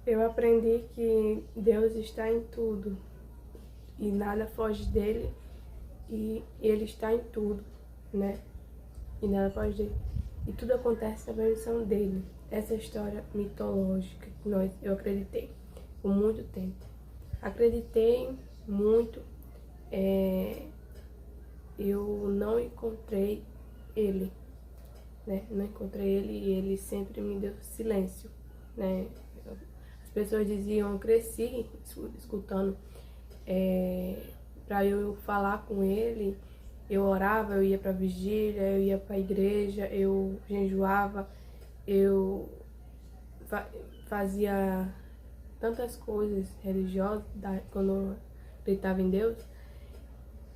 Eu aprendi que Deus está em tudo e nada foge dele, e ele está em tudo, né? E nada foge dele. E tudo acontece na permissão dele. Essa história mitológica que eu acreditei por muito tempo. Acreditei muito, eu não encontrei ele, né? Não encontrei ele e ele sempre me deu silêncio, né? As pessoas diziam, eu cresci escutando para eu falar com ele. Eu orava, eu ia para vigília, eu ia para a igreja, eu jejuava, eu fazia tantas coisas religiosas quando eu acreditava em Deus,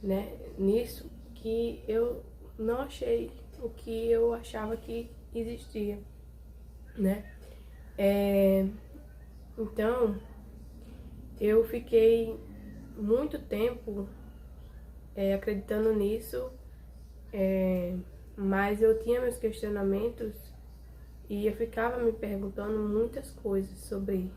né? Nisso que eu não achei o que eu achava que existia, né? Então, eu fiquei muito tempo acreditando nisso, mas eu tinha meus questionamentos e eu ficava me perguntando muitas coisas sobre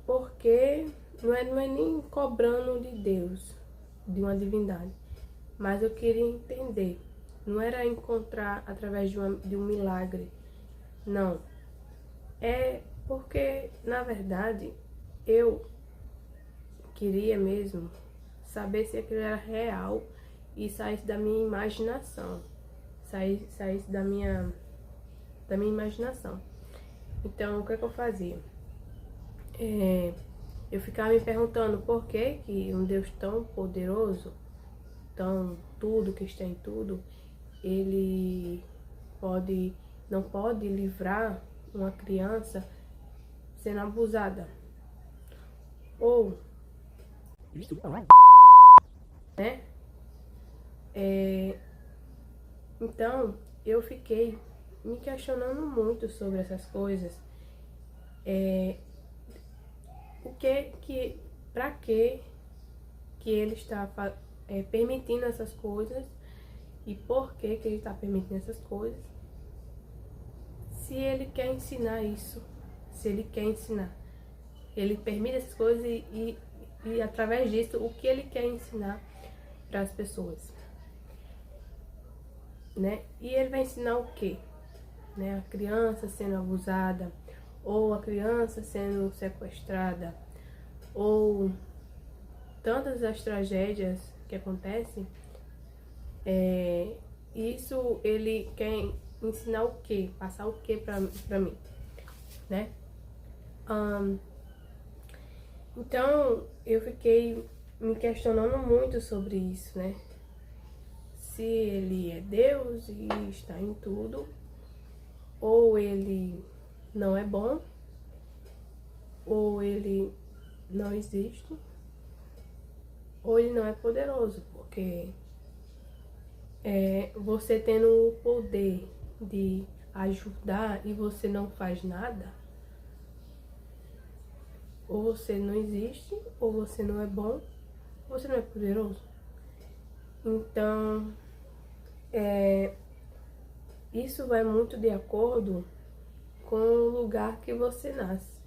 porque não é nem cobrando de Deus, de uma divindade, mas eu queria entender. Não era encontrar através de um milagre, não. É porque, na verdade, eu queria mesmo saber se aquilo era real e saísse da minha imaginação. Saísse da minha imaginação. Então, o que é que eu fazia? Eu ficava me perguntando por que um Deus tão poderoso, tão tudo, que está em tudo, ele não pode livrar uma criança sendo abusada. Ou, né? Então, eu fiquei me questionando muito sobre essas coisas. Pra que ele está permitindo essas coisas, e por que ele está permitindo essas coisas, se ele quer ensinar isso, se ele quer ensinar. Ele permite essas coisas e através disso, o que ele quer ensinar para as pessoas, né? E ele vai ensinar o quê? Né? A criança sendo abusada, ou a criança sendo sequestrada, ou tantas as tragédias que acontecem. Isso ele quer ensinar o quê? Passar o quê pra mim, né? Então, eu fiquei me questionando muito sobre isso, né? Se ele é Deus e está em tudo, ou ele não é bom, ou ele não existe, ou ele não é poderoso, porque você tendo o poder de ajudar e você não faz nada, ou você não existe, ou você não é bom, ou você não é poderoso. Então, isso vai muito de acordo com o lugar que você nasce.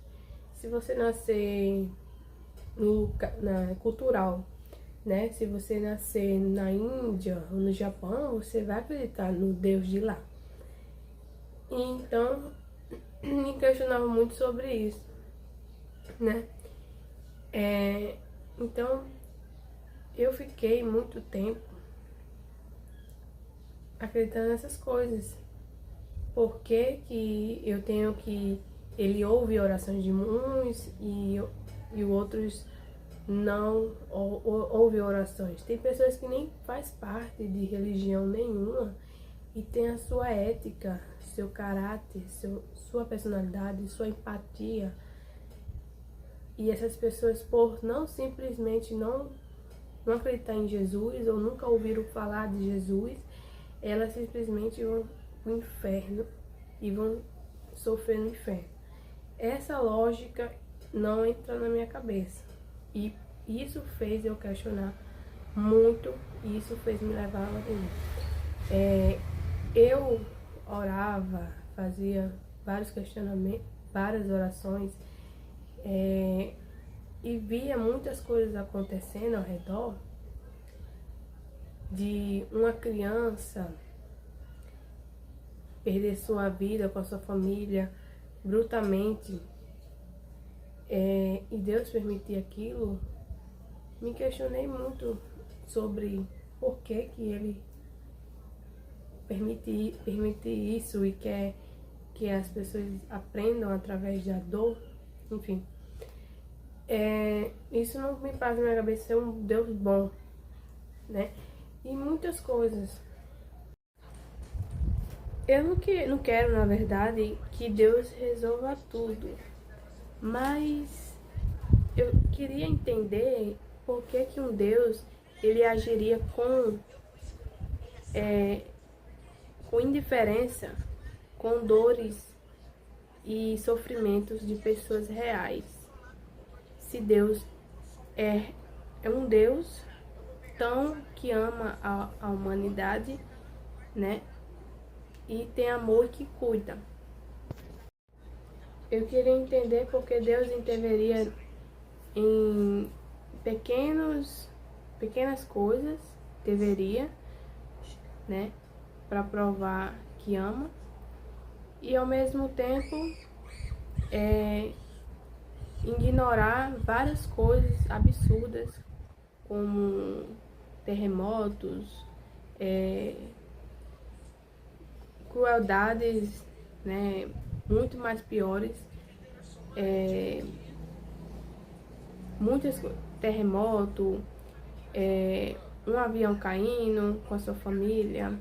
Se você nascer na cultural, né? Se você nascer na Índia ou no Japão, você vai acreditar no Deus de lá. Então, me questionava muito sobre isso, né? Então, eu fiquei muito tempo acreditando nessas coisas. Por que eu tenho que... Ele ouve orações de uns e outros não ouve orações. Tem pessoas que nem faz parte de religião nenhuma e tem a sua ética, seu caráter, sua personalidade, sua empatia. E essas pessoas, por não simplesmente não acreditar em Jesus ou nunca ouviram falar de Jesus, elas simplesmente vão pro inferno e vão sofrer no inferno. Essa lógica não entra na minha cabeça. E isso fez eu questionar muito, e isso fez me levar a Deus. Eu orava, fazia vários questionamentos, várias orações, e via muitas coisas acontecendo ao redor, de uma criança perder sua vida com a sua família brutalmente, e Deus permitir aquilo. Me questionei muito sobre por que Ele permite isso e quer que as pessoas aprendam através da dor. Enfim, isso não me passa na minha cabeça ser um Deus bom, né? E muitas coisas. Eu não quero, na verdade, que Deus resolva tudo, mas eu queria entender por que um Deus ele agiria com indiferença, com dores e sofrimentos de pessoas reais. Se Deus é um Deus tão que ama a humanidade, né? E tem amor que cuida. Eu queria entender porque Deus interviria em pequenas coisas, deveria, né? Para provar que ama. E ao mesmo tempo ignorar várias coisas absurdas, como terremotos, crueldades, né, muito mais piores, muitas terremoto, um avião caindo com a sua família,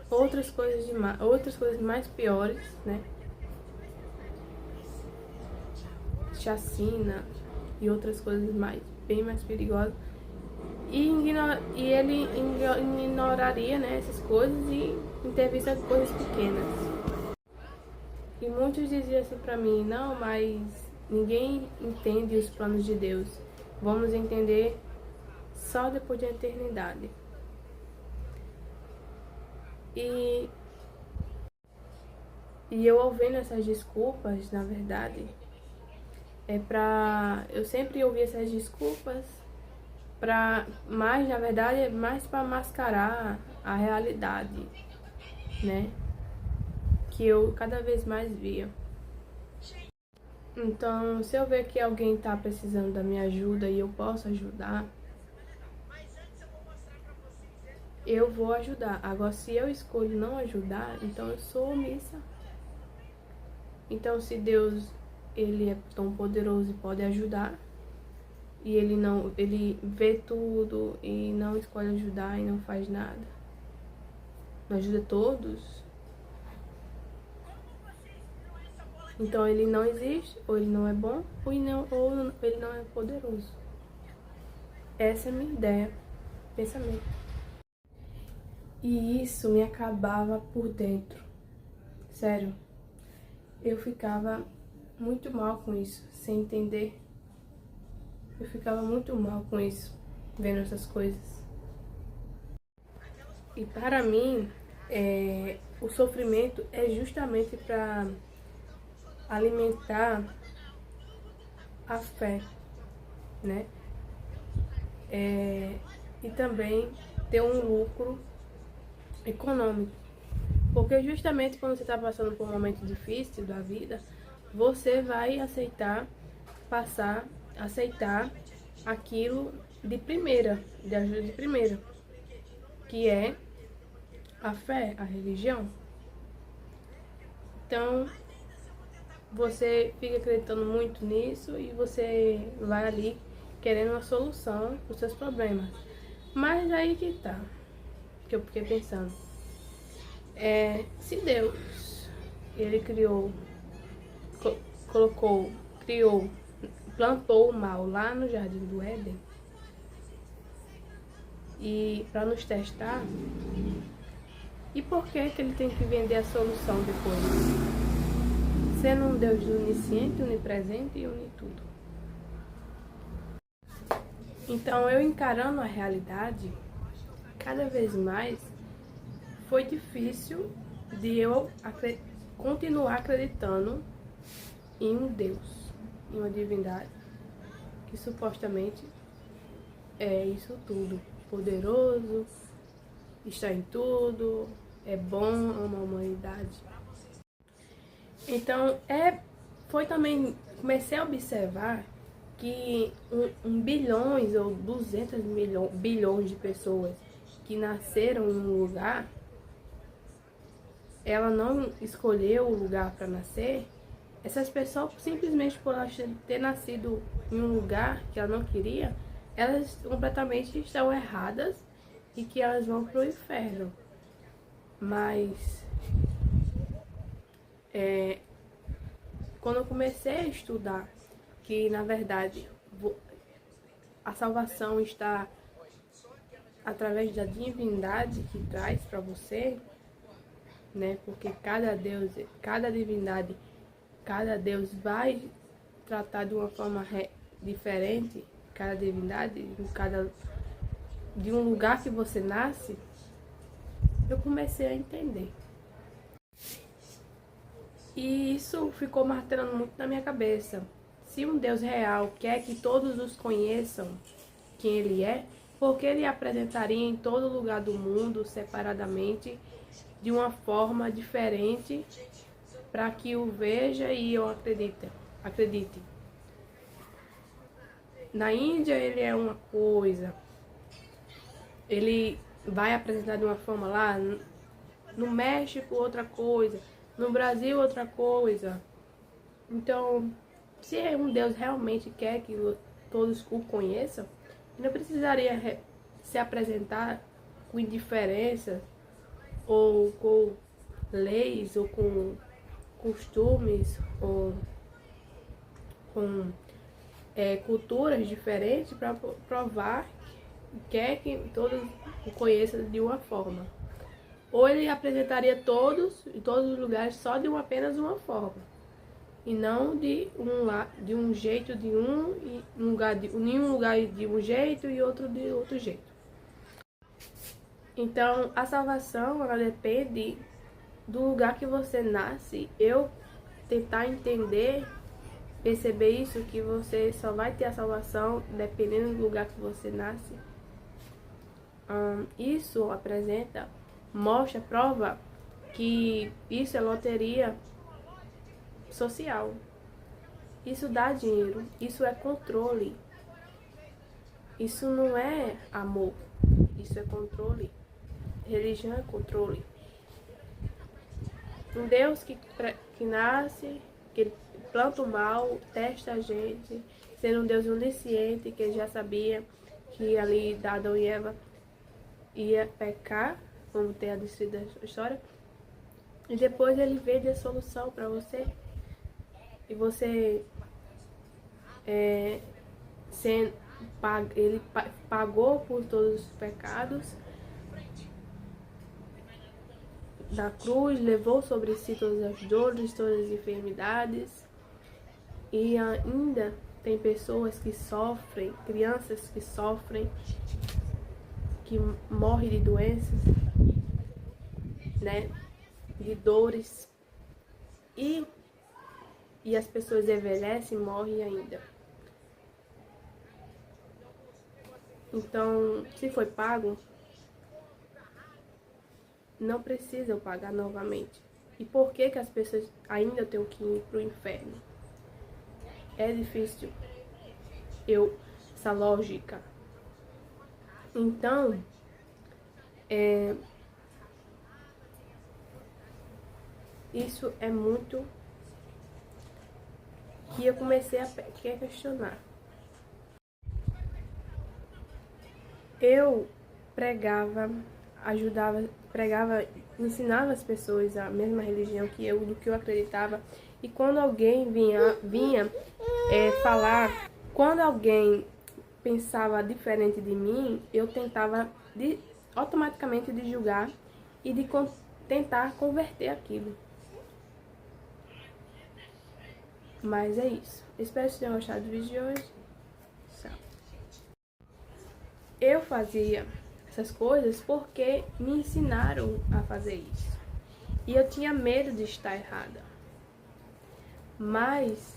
outras coisas mais piores, né? Chacina e outras coisas bem mais perigosas. E ele ignoraria, né, essas coisas e intervisse em coisas pequenas. E muitos diziam assim pra mim: não, mas ninguém entende os planos de Deus. Vamos entender só depois da eternidade. E eu ouvindo essas desculpas, na verdade, eu sempre ouvi essas desculpas mas na verdade é mais para mascarar a realidade, né? Que eu cada vez mais via. Então, se eu ver que alguém tá precisando da minha ajuda e eu posso ajudar, eu vou ajudar. Agora, se eu escolho não ajudar, então eu sou omissa. Então, se Deus ele é tão poderoso e pode ajudar, e ele vê tudo e não escolhe ajudar e não faz nada, não ajuda todos, então ele não existe, ou ele não é bom, ou ele não é poderoso. Essa é a minha ideia, pensamento. E isso me acabava por dentro, sério. Eu ficava muito mal com isso, sem entender. Eu ficava muito mal com isso, vendo essas coisas. E para mim, o sofrimento é justamente para alimentar a fé, né? E também ter um lucro econômico. Porque justamente quando você está passando por um momento difícil da vida, você vai aceitar aquilo de primeira, de ajuda de primeira, que é a fé, a religião. Então, você fica acreditando muito nisso e você vai ali querendo uma solução para os seus problemas. Mas aí que tá, que eu fiquei pensando. Se Deus, ele plantou o mal lá no Jardim do Éden, e para nos testar, e por que ele tem que vender a solução depois? Sendo um Deus onisciente, onipresente e une tudo. Então, eu encarando a realidade, cada vez mais foi difícil de eu continuar acreditando em um Deus, em uma divindade, que supostamente é isso tudo, poderoso, está em tudo, é bom, ama a humanidade. Então, foi também, comecei a observar que bilhões ou 200 bilhões de pessoas que nasceram em um lugar, ela não escolheu o lugar para nascer. Essas pessoas, simplesmente por elas ter nascido em um lugar que ela não queria, elas completamente estão erradas e que elas vão para o inferno. Mas quando eu comecei a estudar que na verdade a salvação está através da divindade que traz para você, né? Porque cada divindade, cada Deus vai tratar de uma forma diferente, cada divindade, de um lugar que você nasce, eu comecei a entender. E isso ficou martelando muito na minha cabeça. Se um Deus real quer que todos os conheçam quem Ele é, por que Ele apresentaria em todo lugar do mundo, separadamente, de uma forma diferente, para que o veja e eu acredite? Na Índia Ele é uma coisa, Ele vai apresentar de uma forma lá, no México outra coisa, no Brasil outra coisa. Então, se um Deus realmente quer que todos o conheçam, não precisaria se apresentar com indiferença, ou com leis, ou com costumes, ou com culturas diferentes para provar que quer que todos o conheçam de uma forma. Ou ele apresentaria todos, em todos os lugares, só de apenas uma forma. E não de um jeito de um, e em um lugar de um jeito e outro de outro jeito. Então, a salvação, ela depende do lugar que você nasce. Eu tentar entender, perceber isso, que você só vai ter a salvação dependendo do lugar que você nasce. Isso mostra, prova que isso é loteria social. Isso dá dinheiro, isso é controle. Isso não é amor, isso é controle. Religião é controle. Um Deus que nasce, que planta o mal, testa a gente, sendo um Deus onisciente, que ele já sabia que ali Adão e Eva ia pecar, como tem a descrita da história, e depois ele veio a solução para você. E você ele pagou por todos os pecados na cruz, levou sobre si todas as dores, todas as enfermidades. E ainda tem pessoas que sofrem, crianças que sofrem, que morrem de doenças, né, de dores, e as pessoas envelhecem e morrem ainda. Então, se foi pago, não precisa eu pagar novamente. E por que as pessoas ainda têm que ir para o inferno? É difícil essa lógica. Então, isso é muito que eu comecei a questionar. Eu pregava, ensinava as pessoas a mesma religião do que eu acreditava. E quando alguém vinha falar, quando alguém pensava diferente de mim, eu tentava automaticamente de julgar e de tentar converter aquilo. Mas é isso. Espero que vocês tenham gostado do vídeo de hoje. Tchau. Eu fazia essas coisas porque me ensinaram a fazer isso. E eu tinha medo de estar errada. Mas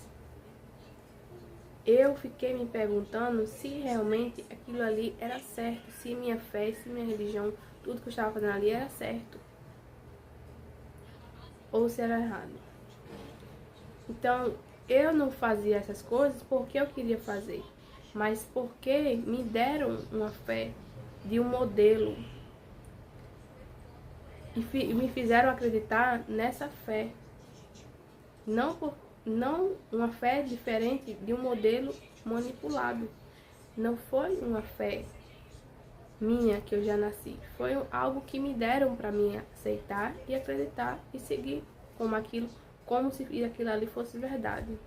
eu fiquei me perguntando se realmente aquilo ali era certo, se minha fé, se minha religião, tudo que eu estava fazendo ali era certo, ou se era errado. Então, eu não fazia essas coisas porque eu queria fazer, mas porque me deram uma fé de um modelo e me fizeram acreditar nessa fé. Não uma fé diferente de um modelo manipulado. Não foi uma fé minha que eu já nasci. Foi algo que me deram para mim aceitar e acreditar e seguir como se aquilo ali fosse verdade.